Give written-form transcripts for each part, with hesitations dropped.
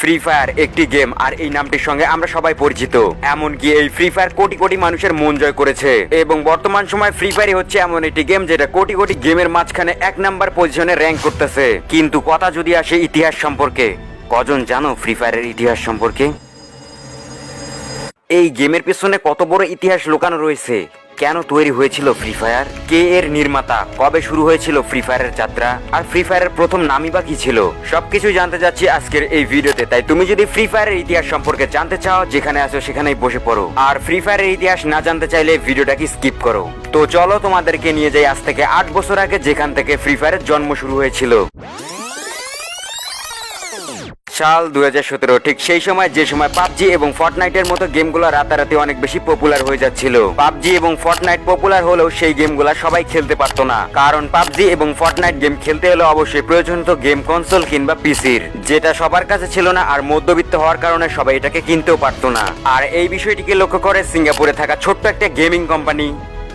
Free fire একটি game আর এই নামটির সঙ্গে আমরা সবাই পরিচিত। এমনকি এই ফ্রি ফায়ার কোটি কোটি মানুষের মন জয় করেছে এবং বর্তমান সময় ফ্রি ফায়ারই হচ্ছে এমন একটি গেম যেটা কোটি কোটি গেমের মাঝখানে 1 নাম্বার পজিশনে র্যাঙ্ক করতেছে। কিন্তু কথা যদি আসে ইতিহাস সম্পর্কে, কজন জানো ফ্রি ফায়ারের ইতিহাস সম্পর্কে? এই গেমের পেছনে কত বড় ইতিহাস লুকানো রয়েছে, কেন তৈরি হয়েছিল ফ্রি ফায়ার, কে এর নির্মাতা, কবে শুরু হয়েছিল ফ্রি ফায়ারের যাত্রা, আর ফ্রি ফায়ারের প্রথম নামই বা কি ছিল, সবকিছু জানতে যাচ্ছি আজকের এই ভিডিওতে। তাই তুমি যদি ফ্রি ফায়ারের ইতিহাস সম্পর্কে জানতে চাও, যেখানে আছো সেখানেই বসে পড়ো। আর ফ্রি ফায়ারের ইতিহাস না জানতে চাইলে ভিডিওটাকে স্কিপ করো। তো চলো তোমাদেরকে নিয়ে যাই আজ থেকে 8 বছর আগে, যেখান থেকে ফ্রি ফায়ারের জন্ম শুরু হয়েছিল। সাল 2017, ঠিক সেই সময় যে সময় পাবজি এবং ফর্টনাইটের মতো গেমগুলো রাতারাতি অনেক বেশি পপুলার হয়ে যাচ্ছিল। পাবজি এবং ফর্টনাইট পপুলার হলেও সেই গেমগুলো সবাই খেলতে পারতো না, কারণ পাবজি এবং ফর্টনাইট গেম খেলতে হলে অবশ্যই প্রয়োজন হতো গেম কনসোল কিংবা পিসির, যেটা সবার কাছে ছিল না। আর মধ্যবিত্ত হওয়ার কারণে সবাই এটাকে কিনতেও পারতো না। আর এই বিষয়টিকে লক্ষ্য করে সিঙ্গাপুরে থাকা ছোট্ট একটা গেমিং কোম্পানি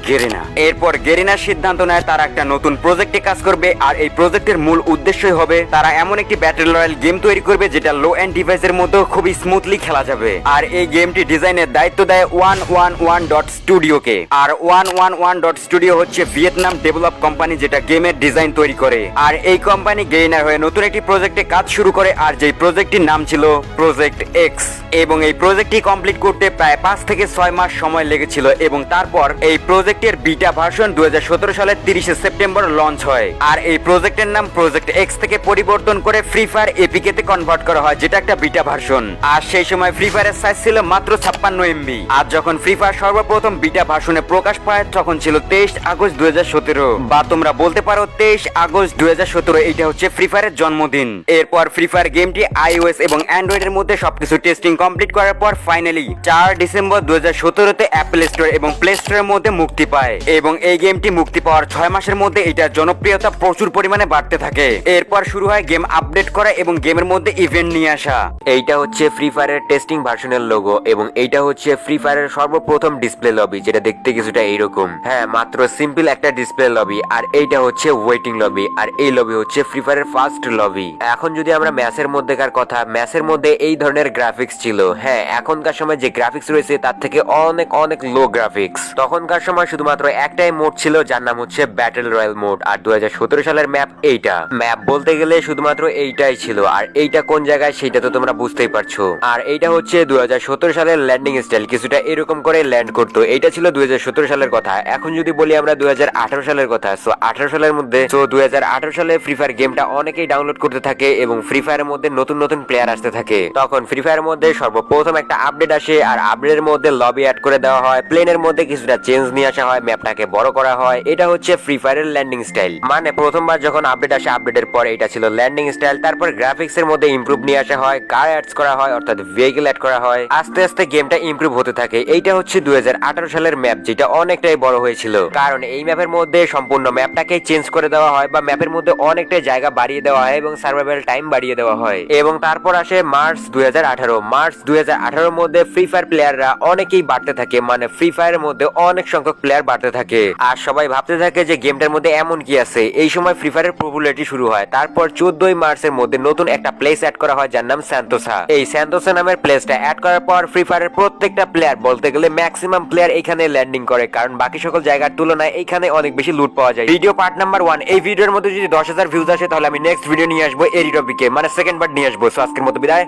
গেরিনা, এরপর গেরিনার সিদ্ধান্ত নেয় তারা একটা নতুন প্রজেক্টে কাজ করবে। আর এই প্রজেক্টের মূল উদ্দেশ্যই হবে তারা এমন একটি ব্যাটল রয়্যাল গেম তৈরি করবে যেটা লো এন্ড ডিভাইসের মধ্যে খুবই স্মুথলি খেলা যাবে। আর এই গেমটি ডিজাইনের দায়িত্ব দেয় 111.studio-কে। আর 111.studio হচ্ছে ভিয়েতনাম ডেভেলপ কোম্পানি, যেটা গেমের ডিজাইন তৈরি করে। আর এই কোম্পানি গেরিনার হয়ে নতুন একটি প্রজেক্টে কাজ শুরু করে, আর যেই প্রজেক্টটির নাম ছিল প্রজেক্ট এক্স। এবং এই প্রজেক্টটি কমপ্লিট করতে প্রায় 5 থেকে 6 মাস সময় লেগেছিল। এবং তারপর এই প্রজেক্টের বিটা ভার্সন 2017 সালের 30 সেপ্টেম্বর লঞ্চ হয়। আর এই প্রজেক্টের নাম প্রজেক্ট এক্স থেকে পরিবর্তন করে ফ্রি ফায়ার এপিকে তে কনভার্ট করা হয়, যেটা একটা বিটা ভার্সন। আর সেই সময় ফ্রি ফায়ারের সাইজ ছিল মাত্র 56 MB। আর যখন ফ্রি ফায়ার সর্বপ্রথম বিটা ভার্সনে প্রকাশ পায় তখন ছিল 23 আগস্ট 2017, বা তোমরা বলতে পারো 23 আগস্ট 2017। এটা হচ্ছে ফ্রি ফায়ারের জন্মদিন। এরপর ফ্রি ফায়ার গেমটি iOS এবং অ্যান্ড্রয়েডের মধ্যে সবকিছু টেস্টিং কমপ্লিট করার পর ফাইনালি 4 ডিসেম্বর 2017-তে অ্যাপল স্টোর এবং প্লে স্টোরের মধ্যে মুক্তি পায়। এবং এই গেমটি মুক্তি পাওয়ার 6 মাসের মধ্যে এটার জনপ্রিয়তা প্রচুর পরিমাণে বাড়তে থাকে। এরপর শুরু হয় গেম আপডেট করা এবং গেমের মধ্যে ইভেন্ট নিয়ে আসা। এইটা হচ্ছে ফ্রি ফায়ারের টেস্টিং ভার্সনের লোগো, এবং এইটা হচ্ছে ফ্রি ফায়ারের সর্বপ্রথম ডিসপ্লে লবি, যেটা দেখতে কিছুটা এইরকম। হ্যাঁ, মাত্র সিম্পল একটা ডিসপ্লে লবি। আর এইটা হচ্ছে ওয়েটিং লবি, আর এই লবি হচ্ছে ফ্রি ফায়ারের ফার্স্ট লবি। এখন যদি আমরা ম্যাচের মধ্যেকার কথা, ম্যাচের মধ্যে এই ধরনের গ্রাফিক্স ছিল। হ্যাঁ, এখনকার সময় যে গ্রাফিক্স রয়েছে তার থেকে অনেক অনেক লো গ্রাফিক্স। তখনকার সময় শুধুমাত্র একটাই মোড ছিল, যার নাম হচ্ছে ব্যাটল রয়্যাল মোড। আর 2017 সালের ম্যাপ এইটা। ম্যাপ বলতে গেলে শুধুমাত্র এইটাই ছিল। আর এইটা কোন জায়গায় সেটা তো তোমরা বুঝতেই পারছো। আর এইটা হচ্ছে 2017 সালের ল্যান্ডিং স্টাইল, কিছুটা এরকম করে ল্যান্ড করতো। এইটা ছিল 2017 সালের কথা। এখন যদি বলি আমরা 2018 সালের কথা, সো 18 সালের মধ্যে 2018 সালে ফ্রি ফায়ার গেমটা অনেকেই ডাউনলোড করতে থাকে এবং ফ্রি ফায়ারের মধ্যে নতুন নতুন প্লেয়ার আসতে থাকে। তখন ফ্রি ফায়ারের মধ্যে সর্বপ্রথম একটা আপডেট আসে, আর আপডেটের মধ্যে লবি অ্যাড করে দেওয়া হয়, প্লেনের মধ্যে কিছুটা চেঞ্জ নিয়ে আসা হয়, ম্যাপটাকে বড় করা হয়। এটা হচ্ছে ফ্রি ফায়ারের ল্যান্ডিং স্টাইল। মানে প্রথমবার যখন আপডেট আসে, আপডেটের পরে এটা ছিল ল্যান্ডিং স্টাইল। তারপর গ্রাফিক্স এর মধ্যে ইমপ্রুভ নিয়ে আসা হয়, কার অ্যাডস করা হয়, অর্থাৎ ভেহিকল অ্যাড করা হয়। আস্তে আস্তে গেমটা ইমপ্রুভ হতে থাকে। এইটা হচ্ছে 2018 সালের ম্যাপ, যেটা অনেকটাই বড় হয়েছিল, কারণ এই ম্যাপের মধ্যে সম্পূর্ণ ম্যাপটাকে চেঞ্জ করে দেওয়া হয়, বা ম্যাপের মধ্যে অনেকটাই জায়গা বাড়িয়ে দেওয়া হয় এবং সার্ভাইভাল টাইম বাড়িয়ে দেওয়া হয়। এবং তারপর আসে মার্চ 2018। মার্চ 2018 মধ্যে ফ্রি ফায়ার প্লেয়াররা অনেকেই বাড়তে থাকে, মানে ফ্রি ফায়ারের মধ্যে অনেক সংখ্যক প্লেয়ার বাড়তে থাকে। আর সবাই ভাবতে থাকে যে গেমটার মধ্যে এমন কি আছে। এই সময় ফ্রি ফায়ারের পপুলারিটি শুরু হয়। তারপর 14 মার্চের মধ্যে নতুন একটা প্লেস অ্যাড করা হয়, যার নাম স্যান্তোসা। এই স্যান্তোসা নামের প্লেসটা অ্যাড করার পর ফ্রি ফায়ারের প্রত্যেকটা প্লেয়ার, বলতে গেলে ম্যাক্সিমাম প্লেয়ার এখানে ল্যান্ডিং করে, কারণ বাকি সকল জায়গার তুলনায় এখানে অনেক বেশি লুট পাওয়া যায়। ভিডিও পার্ট নাম্বার 1, এই ভিডিওর মধ্যে যদি 10,000 ভিউজ আসে তাহলে আমি নেক্সট ভিডিও নিয়ে আসবো এই টপিকে, মানে সেকেন্ড পার্ট নিয়ে আসবো। সো আজকের মতো বিদায়,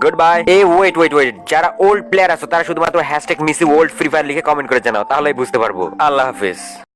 গুড বাই। এই ওয়েট, যারা ওল্ড প্লেয়ার আছো তারা শুধুমাত্র #MissyOldFreeFire লিখে কমেন্ট করে জানাও, তাহলেই বুঝতে পারবো। আল্লাহ হাফেজ।